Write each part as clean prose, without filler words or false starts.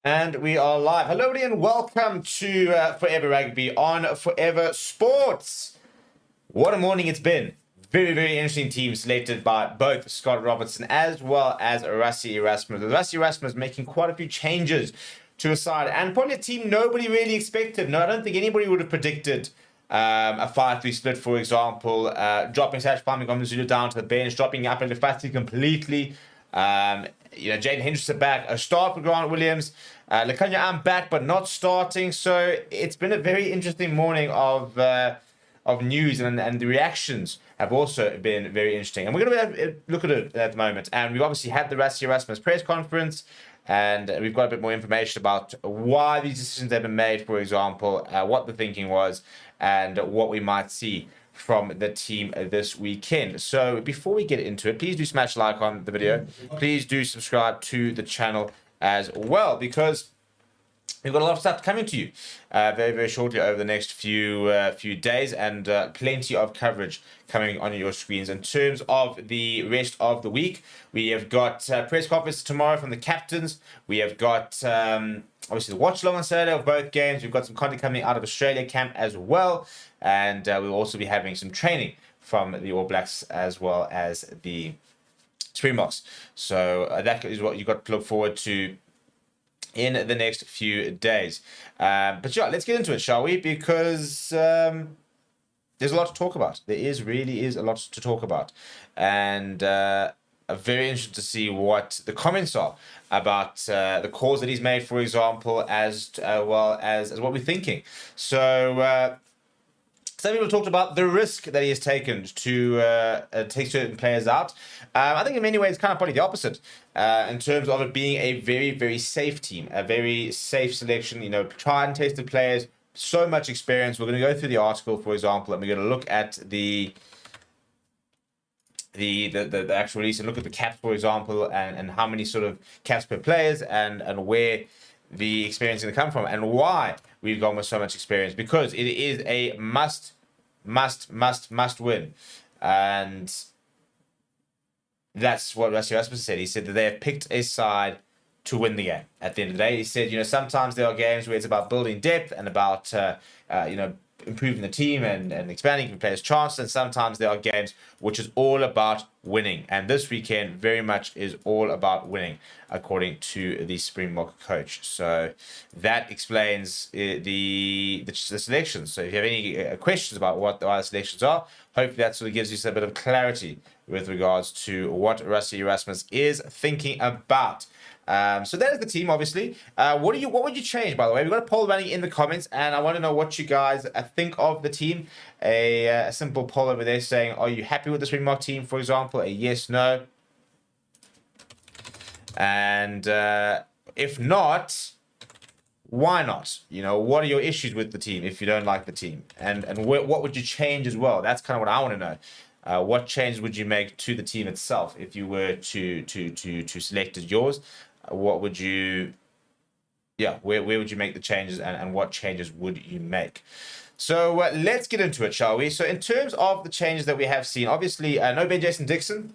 And we are live. Hello, everybody, and welcome to Forever Rugby on Forever Sports. What a morning it's been. Very, very interesting team selected by both Scott Robertson as well as RASSIE Erasmus. RASSIE Erasmus making quite a few changes to a side and probably a team nobody really expected. No, I don't think anybody would have predicted a 5-3 split, for example, dropping Sash Palmer down to the bench, dropping up into Fatty completely. Jaden Henderson back, a start for Grant Williams. Lekanya I'm back, but not starting. So it's been a very interesting morning of news, and the reactions have also been very interesting. And we're going to look at it at the moment. And we've obviously had the RASSIE Erasmus press conference, and we've got a bit more information about why these decisions have been made, for example, what the thinking was, and what we might see from the team this weekend. So before we get into it, please do smash like on the video. Please do subscribe to the channel as well, because we've got a lot of stuff coming to you very, very shortly over the next few days, and plenty of coverage coming on your screens. In terms of the rest of the week, we have got press conference tomorrow from the captains. We have got obviously the watch along on Saturday of both games. We've got some content coming out of Australia camp as well, and we'll also be having some training from the All Blacks as well as the Springboks. So that is what you've got to look forward to in the next few days. But yeah, let's get into it, shall we? Because there's a lot to talk about. There really is a lot to talk about. And I'm very interested to see what the comments are about the calls that he's made, for example, as well as what we're thinking. So some people talked about the risk that he has taken to take certain players out. I think in many ways, kind of probably the opposite, in terms of it being a very, very safe team, a very safe selection. You know, try and test the players, so much experience. We're going to go through the article, for example, and we're going to look at the actual release and look at the caps, for example, and how many sort of caps per players, and where the experience is going to come from, and why we've gone with so much experience, because it is a must win. And that's what RASSIE Erasmus said. He said that they have picked a side to win the game. At the end of the day, he said, sometimes there are games where it's about building depth and about improving the team and expanding players' chances, and sometimes there are games which is all about winning. And this weekend very much is all about winning, according to the Springbok coach. So that explains the selections. So if you have any questions about what the other selections are, hopefully that sort of gives you a bit of clarity with regards to what RASSIE Erasmus is thinking about. So that is the team, obviously. What would you change, by the way? We've got a poll running in the comments, and I want to know what you guys think of the team. A simple poll over there saying, are you happy with the Springbok team, for example? A yes, no. And if not, why not? What are your issues with the team if you don't like the team? And what would you change as well? That's kind of what I want to know. What changes would you make to the team itself if you were to select as yours? What would you, where would you make the changes, and what changes would you make? So let's get into it, shall we? So in terms of the changes that we have seen, obviously no Ben Jason Dixon.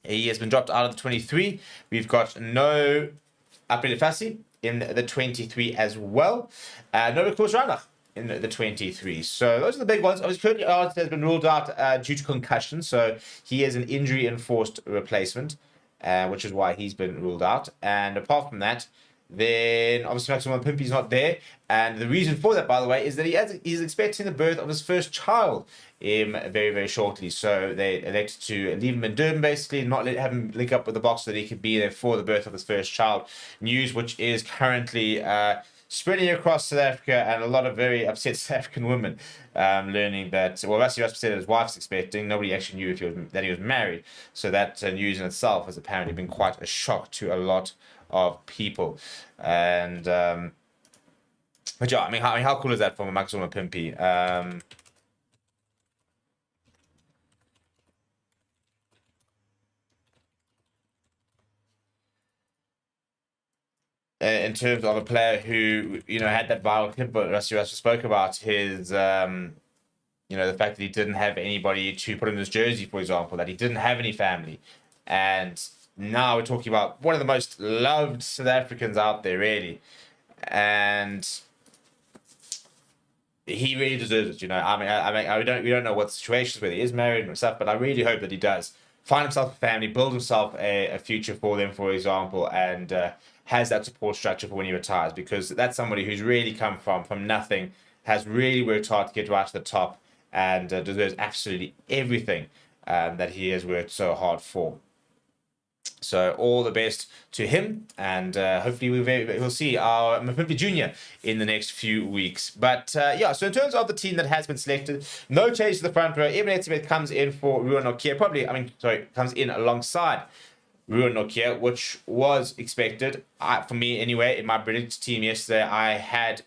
He has been dropped out of the 23. We've got no BITDEFENDER in the 23 as well. No Koos Reinach in the 23. So those are the big ones. Obviously, Kurt Arts has been ruled out due to concussion. So he is an injury-enforced replacement, which is why he's been ruled out. And apart from that, then obviously Maximum Pimpy's not there. And the reason for that, by the way, is that he's expecting the birth of his first child very, very shortly. So they elected to leave him in Durban, basically, not have him link up with the box so that he could be there for the birth of his first child. News which is currently spreading across South Africa, and a lot of very upset South African women learning that, well, RASSIE Erasmus said his wife's expecting. Nobody actually knew that he was married. So that news in itself has apparently been quite a shock to a lot of people. And but yeah, I mean, how cool is that from a Maximum Pimpy? In terms of a player who, had that viral clip that RASSIE Erasmus spoke about, his, the fact that he didn't have anybody to put in his jersey, for example, that he didn't have any family. And now we're talking about one of the most loved South Africans out there, really. And he really deserves it, you know. We don't know what the situation is, whether he is married and stuff, but I really hope that he does find himself a family, build himself a future for them, for example, and has that support structure for when he retires, because that's somebody who's really come from nothing, has really worked hard to get right to the top, and deserves absolutely everything that he has worked so hard for. So all the best to him, and hopefully we'll see our Mapimpi Junior in the next few weeks. But yeah, so in terms of the team that has been selected, no change to the front row. Eben Etzebeth comes in for Ruan Nokia, comes in alongside Ruan Nokia, which was expected. For me anyway, in my British team yesterday, I had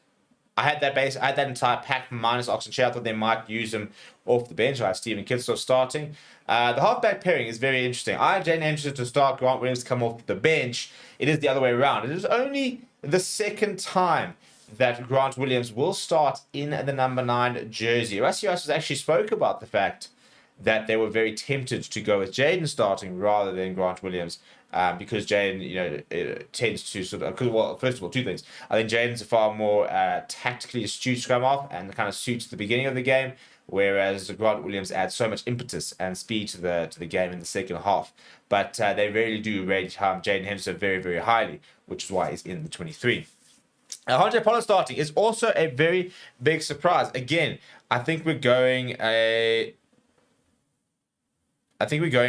that entire pack minus Oxenchair. I thought they might use him off the bench. I had Stephen Kitsor starting. The halfback pairing is very interesting. I had Jane Henderson to start, Grant Williams to come off the bench. It is the other way around. It is only the second time that Grant Williams will start in the number 9 jersey. RASSIE actually spoke about the fact that they were very tempted to go with Jaden starting rather than Grant Williams. Because Jaden, tends to sort of, well, first of all, two things. I think Jaden's a far more tactically astute scrum half and kind of suits the beginning of the game, whereas Grant Williams adds so much impetus and speed to the game in the second half. But they really do rate Jaden Henderson very, very highly, which is why he's in the 23. Andre Pollard starting is also a very big surprise. Again, I think we're going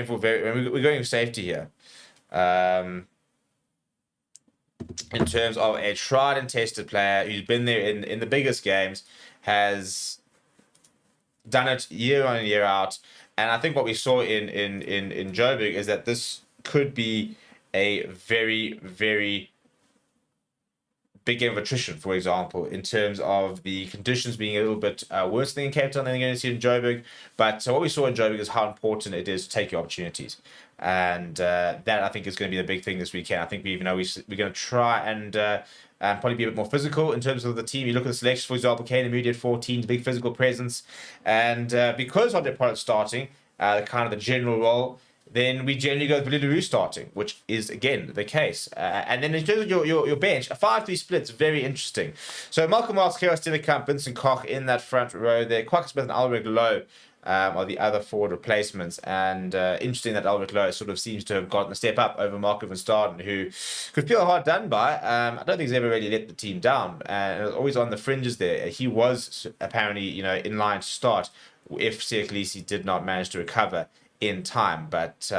for safety here. In terms of a tried and tested player who's been there in the biggest games, has done it year on and year out, and I think what we saw in Joburg is that this could be a very, very big game of attrition, for example, in terms of the conditions being a little bit worse than in Cape Town than you're going to see in Joburg. But so what we saw in Joburg is how important it is to take your opportunities. And that, I think, is going to be the big thing this weekend. I think we're going to try and probably be a bit more physical in terms of the team. You look at the selections, for example, Kane immediate 14, big physical presence. And because Andre Pollard's starting, kind of the general role, then we generally go with Validu starting, which is, again, the case. And then in terms of your bench, a 5-3 split's very interesting. So Malcolm Marks, Kieran Steenekamp, Vincent Koch in that front row there. Kwaka Smith and Alric Lowe are the other forward replacements. And interesting that Alric Lowe sort of seems to have gotten a step up over Marco van Staden, who could feel hard done by. I don't think he's ever really let the team down. And always on the fringes there. He was apparently, in line to start if Siya Kolisi did not manage to recover in time, but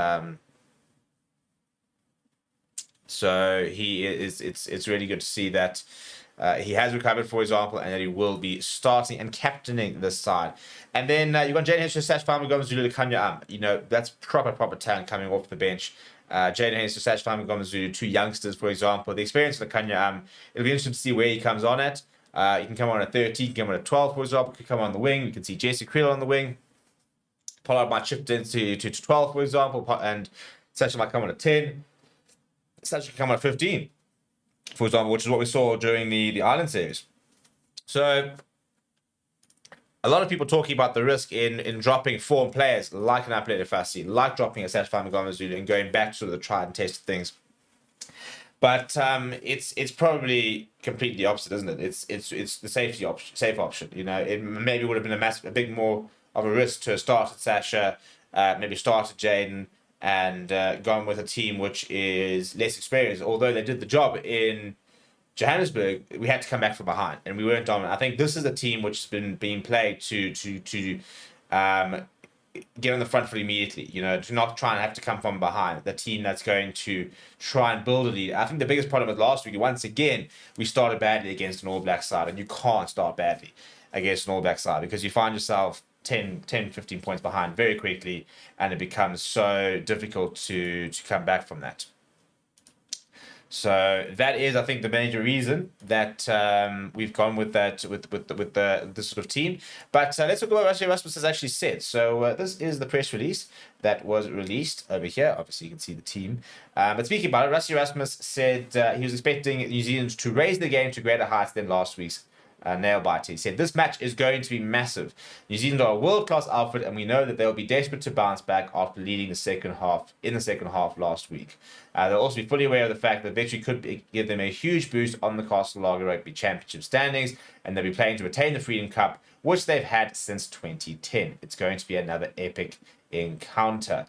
so he is. It's really good to see that he has recovered, for example, and that he will be starting and captaining this side. And then you've got Jaden Henderson, Sash Farmer, Gomez Zulu, Kanya. That's proper talent coming off the bench. Jaden Henderson, Sash Farmer, Gomez Zulu, two youngsters, for example. The experience of the Kanya. It'll be interesting to see where he comes on at. He can come on at 13, he can come on at 12, for example. He can come on the wing. We can see Jesse Creel on the wing. Pollard might shift into 12, for example, and Sacha might come on at 10. Sacha can come on at 15, for example, which is what we saw during the Island Series. So a lot of people talking about the risk in dropping form players like an BITDEFENDER, like dropping a Sacha Famagama and going back to the tried and tested things. But it's probably completely the opposite, isn't it? It's the safe option. It maybe would have been a big more of a risk to start at Sasha, maybe start at Jaden, and gone with a team which is less experienced. Although they did the job in Johannesburg, we had to come back from behind, and we weren't dominant. I think this is a team which has been being played to get on the front foot immediately, to not try and have to come from behind. The team that's going to try and build a lead. I think the biggest problem with last week, once again, we started badly against an All Black side, and you can't start badly against an All Black side because you find yourself 10, 15 points behind very quickly, and it becomes so difficult to come back from that. So that is, I think, the major reason that we've gone with that with this sort of team. But let's look at what RASSIE Erasmus has actually said. So this is the press release that was released over here. Obviously, you can see the team. But speaking about it, RASSIE Erasmus said he was expecting New Zealand to raise the game to greater heights than last week's nail biter. He said, this match is going to be massive. New Zealand are a world-class outfit, and we know that they'll be desperate to bounce back after leading the second half last week. They'll also be fully aware of the fact that victory could give them a huge boost on the Castle Lager Rugby Championship standings, and they'll be playing to retain the Freedom Cup, which they've had since 2010. It's going to be another epic encounter.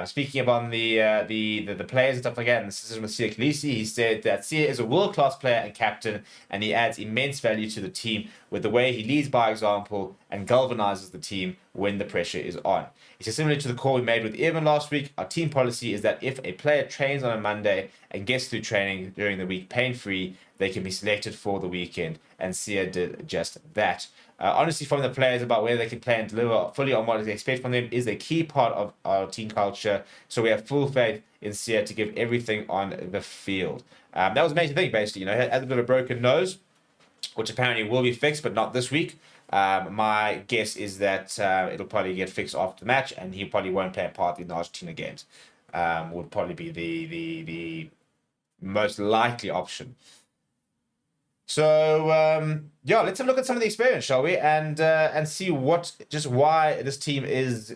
Speaking about the players and stuff like that, and this is with Siya Kolisi, he said that Siya is a world-class player and captain, and he adds immense value to the team with the way he leads by example and galvanizes the team when the pressure is on. He said, similar to the call we made with Evan last week, our team policy is that if a player trains on a Monday and gets through training during the week pain-free, they can be selected for the weekend, and Siya did just that. Honestly, from the players about whether they can play and deliver fully on what they expect from them is a key part of our team culture. So we have full faith in Siya to give everything on the field. That was a major thing, basically. He had a bit of a broken nose, which apparently will be fixed, but not this week. My guess is that it'll probably get fixed after the match, and he probably won't play a part in the Argentina games. Would probably be the most likely option. So let's have a look at some of the experience, shall we? And see why this team has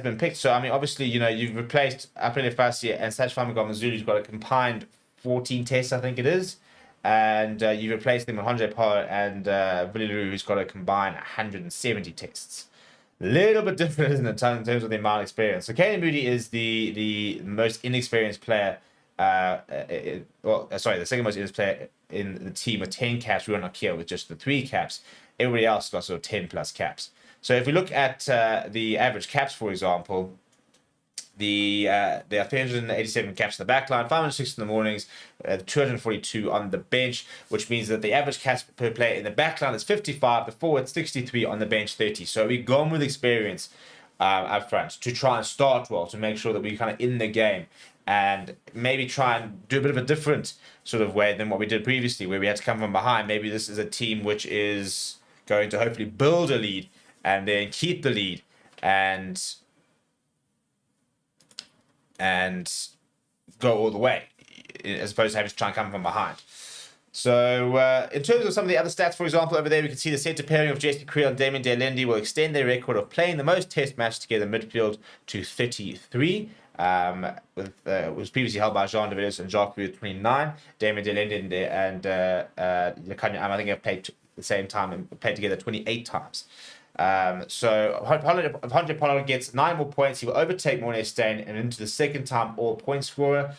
been picked. So I mean, obviously, you've replaced Apele Fassi and Sashfam Mngomezulu, who's got a combined 14 tests, I think it is, and you replaced them with Andre Pollard and Villiers, who's got a combined 170 tests. A little bit different, isn't it, in terms of the amount of experience? So Caden Moody is the most inexperienced player. The second most inexperienced player in the team with 10 caps. We were not here with just the 3 caps. Everybody else got sort of 10 plus caps. So if we look at the average caps, for example, there are 387 caps in the back line, 506 in the mornings, 242 on the bench, which means that the average caps per player in the back line is 55, the forward 63, on the bench 30. So we've gone with experience up front to try and start well, to make sure that we're kind of in the game, and maybe try and do a bit of a different sort of way than what we did previously, where we had to come from behind. Maybe this is a team which is going to hopefully build a lead and then keep the lead and go all the way, as opposed to having to try and come from behind. So in terms of some of the other stats, for example, over there we can see the centre pairing of Jesse Creel and Damien Delendi will extend their record of playing the most test matches together midfield to 33. Was previously held by Jean de Villiers and Jacques with 29. Damien Delendi and Lekanya, I think have played at the same time and played together 28 times. So if Andre Pollard gets 9 more points, he will overtake Morné Steyn and into the second time all-time point scorer.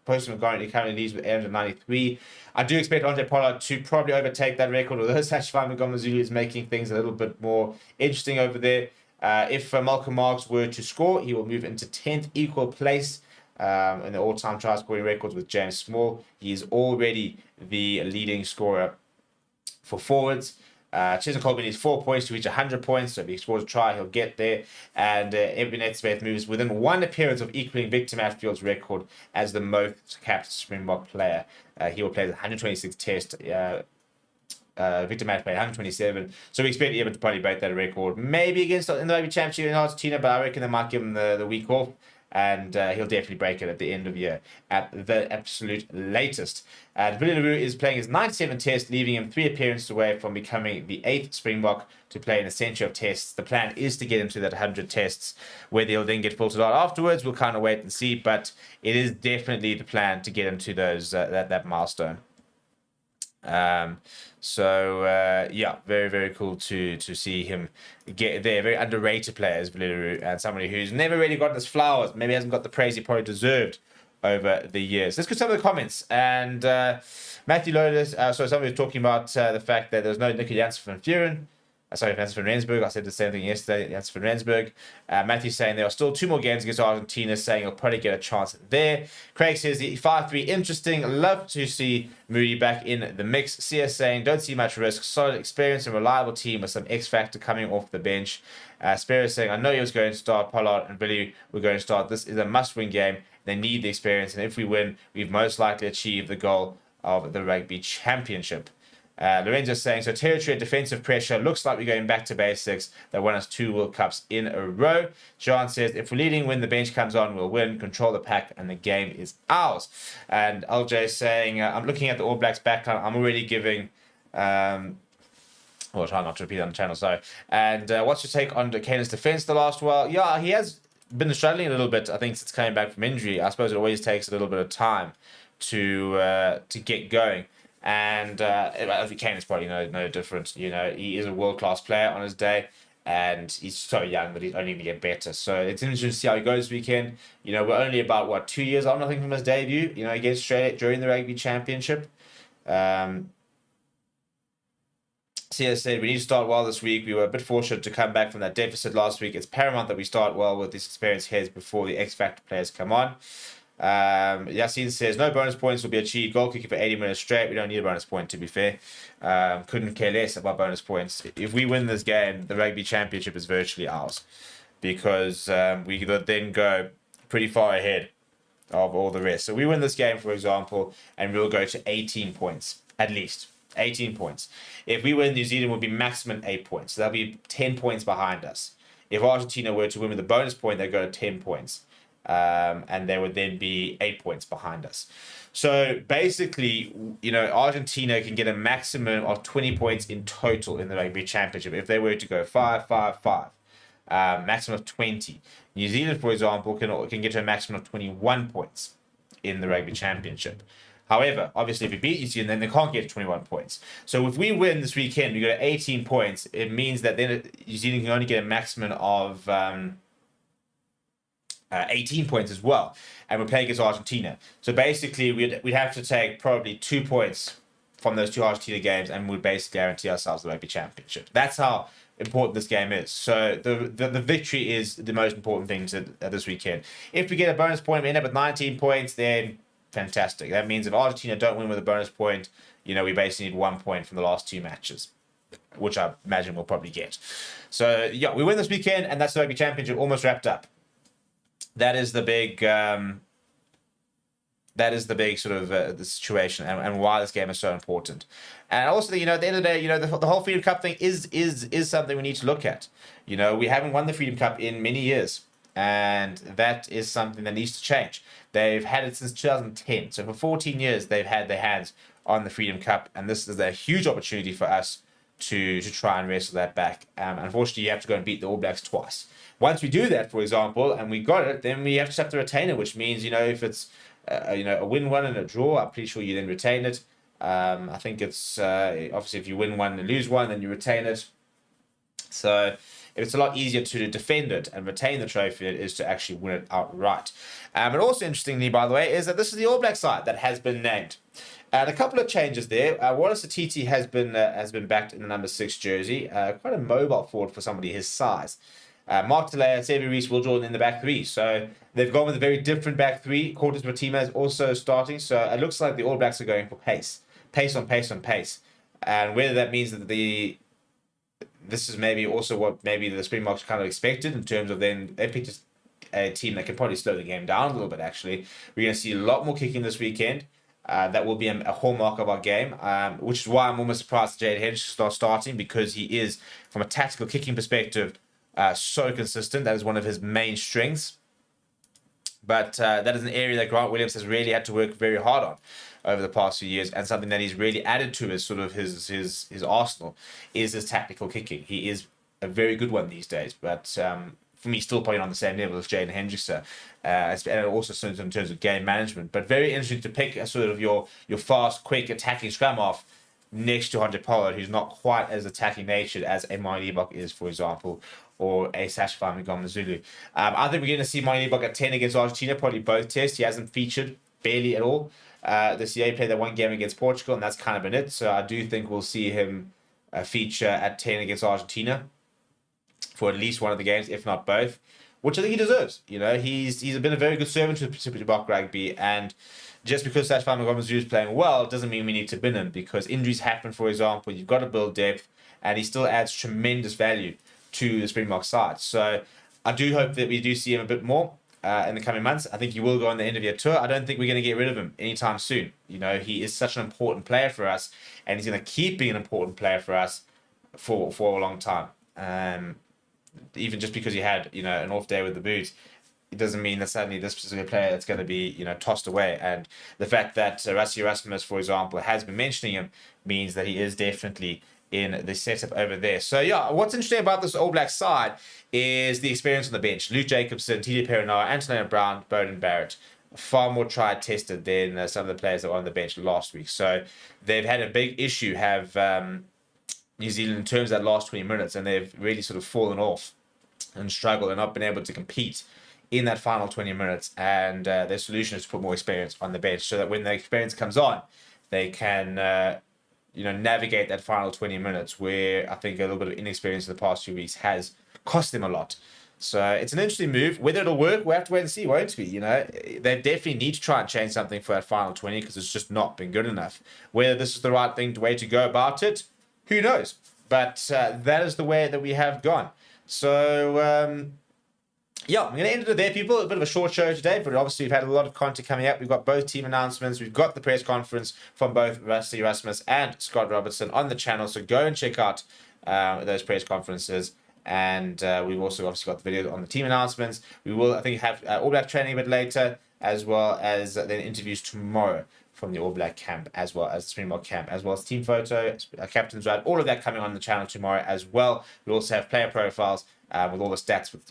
Percy McGarney currently leads with 893. I do expect Andre Pollard to probably overtake that record, although Sashfam Mngomezulu is making things a little bit more interesting over there. If Malcolm Marx were to score, he will move into 10th equal place in the all-time try scoring records with James Small. He is already the leading scorer for forwards. Chisholm Colby needs 4 points to reach 100 points, so if he scores a try, he'll get there. And Ebenet Smith moves within 1 appearance of equaling Victor Matfield's record as the most capped Springbok player. He will play the 126 test. Victor Matfield played 127, so we expect Eben to probably break that record. Maybe against in the Rugby Championship in Argentina, but I reckon they might give him the week off. And he'll definitely break it at the end of the year at the absolute latest. And Villiers is playing his 97 test, leaving him 3 appearances away from becoming the 8th Springbok to play in a century of tests. The plan is to get him to that 100 tests, where they'll then get filtered out afterwards. We'll kind of wait and see, but it is definitely the plan to get him to those that milestone. Very, very cool to see him get there. Very underrated player as Villiers, and somebody who's never really gotten his flowers. Maybe hasn't got the praise he probably deserved over the years. Let's go to some of the comments. And Matthew Lotus, somebody was talking about the fact that there's no Nicky Janssen van Vuren. Janssen van Rensburg. I said the same thing yesterday, Janssen van Rensburg. Matthew's saying there are still 2 more games against Argentina, saying he'll probably get a chance there. Craig says the 5-3 interesting. Love to see Moody back in the mix. CS saying don't see much risk. Solid experience and reliable team with some X factor coming off the bench. Spirit saying I know he was going to start. Pollard and Billy were going to start. This is a must-win game. They need the experience, and if we win, we've most likely achieved the goal of the Rugby Championship. Lorenzo saying, so territory and defensive pressure, looks like we're going back to basics. They won us 2 World Cups in a row. Jean says, if we're leading when the bench comes on, we'll win, control the pack, and the game is ours. And LJ saying, I'm looking at the All Blacks backline. I'm already giving Well, try not to repeat it on the channel, sorry. And what's your take on Kane's defense the last while? Yeah, he has been struggling a little bit, I think, since coming back from injury. I suppose it always takes a little bit of time to get going. And I think Kane is probably no different. You know, he is a world-class player on his day, and he's so young that he's only going to get better. So it's interesting to see how he goes this weekend. You know, we're only about, 2 years on, I think, from his debut, against Australia during the Rugby Championship. Sia said, we need to start well this week. We were a bit fortunate to come back from that deficit last week. It's paramount that we start well with these experienced heads before the X Factor players come on. Yasin says, no bonus points will be achieved. Goal kicking for 80 minutes straight. We don't need a bonus point, to be fair. Couldn't care less about bonus points. If we win this game, the Rugby Championship is virtually ours. Because we then go pretty far ahead of all the rest. So we win this game, for example, and we'll go to 18 points, at least. 18 points. If we win, New Zealand will be maximum 8 points. So they'll be 10 points behind us. If Argentina were to win with a bonus point, they'd go to 10 points. And they would then be 8 points behind us. So basically, Argentina can get a maximum of 20 points in total in the Rugby Championship if they were to go 5-5-5. Maximum of 20. New Zealand, for example, can get to a maximum of 21 points in the Rugby Championship. However, obviously, if we beat New Zealand, then they can't get to 21 points. So if we win this weekend, we go to 18 points. It means that then New Zealand can only get a maximum of 18 points as well. And we're playing against Argentina. So basically, we'd have to take probably 2 points from those two Argentina games, and we'd basically guarantee ourselves the Rugby Championship. That's how important this game is. So the victory is the most important thing this weekend. If we get a bonus point, we end up with 19 points, then fantastic. That means if Argentina don't win with a bonus point, we basically need 1 point from the last two matches, which I imagine we'll probably get. So yeah, we win this weekend, and that's the Rugby Championship almost wrapped up. That is the big sort of the situation and why this game is so important. And also, at the end of the day, the whole Freedom Cup thing is something we need to look at. We haven't won the Freedom Cup in many years, and that is something that needs to change. They've had it since 2010, so for 14 years they've had their hands on the Freedom Cup, and this is a huge opportunity for us to try and wrestle that back. Unfortunately, you have to go and beat the All Blacks twice. Once we do that, for example, and we got it, then we have to retain it, which means, if it's a win one and a draw, I'm pretty sure you then retain it. I think it's obviously if you win one and lose one, then you retain it. So it's a lot easier to defend it and retain the trophy than it is to actually win it outright. And also interestingly, by the way, is that this is the All Black side that has been named. And a couple of changes there. Wallace Atiti has been backed in the number 6 jersey. Quite a mobile forward for somebody his size. Mark Talea, Xavier Reese, Will Jordan in the back three. So they've gone with a very different back three. Cortes Matima is also starting. So it looks like the All Blacks are going for pace. Pace on pace on pace. And whether that means that this is maybe also what maybe the Springboks kind of expected in terms of then they picked a team that can probably slow the game down a little bit, actually. We're going to see a lot more kicking this weekend. That will be a hallmark of our game, which is why I'm almost surprised that Jade Hedge starts starting, because he is, from a tactical kicking perspective, so consistent. That is one of his main strengths. But that is an area that Grant Williams has really had to work very hard on over the past few years, and something that he's really added to as sort of his arsenal is his tactical kicking. He is a very good one these days, but for me, still probably on the same level as Jaden Hendrickson, and also in terms of game management. But very interesting to pick a sort of your fast, quick, attacking scrum off next to Hunter Pollard, who's not quite as attacking natured as a Mani Ebok is, for example, or a Sashfai Mngomezulu. I think we're going to see Mani Ebok at 10 against Argentina, probably both tests. He hasn't featured barely at all. This year he played that one game against Portugal, and that's kind of been it. So I do think we'll see him feature at 10 against Argentina for at least one of the games, if not both, which I think he deserves. He's been a very good servant to Springbok Rugby, and just because Sashfai Mngomezulu is playing well doesn't mean we need to bin him, because injuries happen, for example. You've got to build depth, and he still adds tremendous value to the Springbok side. So I do hope that we do see him a bit more in the coming months. I think he will go on the end of year tour. I don't think we're going to get rid of him anytime soon. He is such an important player for us, and he's going to keep being an important player for us for a long time. Even just because he had an off day with the boots, it doesn't mean that suddenly this specific player that's going to be, tossed away. And the fact that RASSIE Erasmus, for example, has been mentioning him means that he is definitely in the setup over there. So yeah, what's interesting about this All Black side is the experience on the bench. Luke Jacobson, TJ Perenara, Antonio Brown, Bowden Barrett, far more tried tested than some of the players that were on the bench last week. So they've had a big issue, have New Zealand, in terms of that last 20 minutes, and they've really sort of fallen off and struggled and not been able to compete in that final 20 minutes. And their solution is to put more experience on the bench so that when the experience comes on, they can navigate that final 20 minutes, where I think a little bit of inexperience in the past few weeks has cost them a lot. So it's an interesting move. Whether it'll work, we'll have to wait and see, won't we? They definitely need to try and change something for that final 20 because it's just not been good enough. Whether this is the right way to go about it, who knows? But that is the way that we have gone. So, yeah, I'm going to end it there, people. A bit of a short show today, but obviously we've had a lot of content coming up. We've got both team announcements. We've got the press conference from both RASSIE Erasmus and Scott Robertson on the channel. So go and check out those press conferences. And we've also obviously got the video on the team announcements. We will, I think, have All Black training a bit later, as well as then interviews tomorrow from the All Black camp, as well as the Springbok camp, as well as team photo, captain's ride, all of that coming on the channel tomorrow as well. We also have player profiles with all the stats with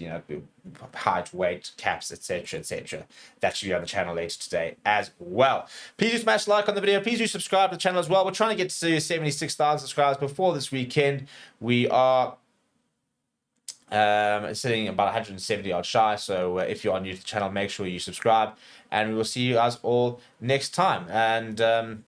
height, weight, caps, etc., etc. That should be on the channel later today as well. Please do smash like on the video. Please do subscribe to the channel as well. We're trying to get to 76,000 subscribers before this weekend. We are sitting about 170 odd shy. So if you are new to the channel, make sure you subscribe, and we will see you guys all next time. And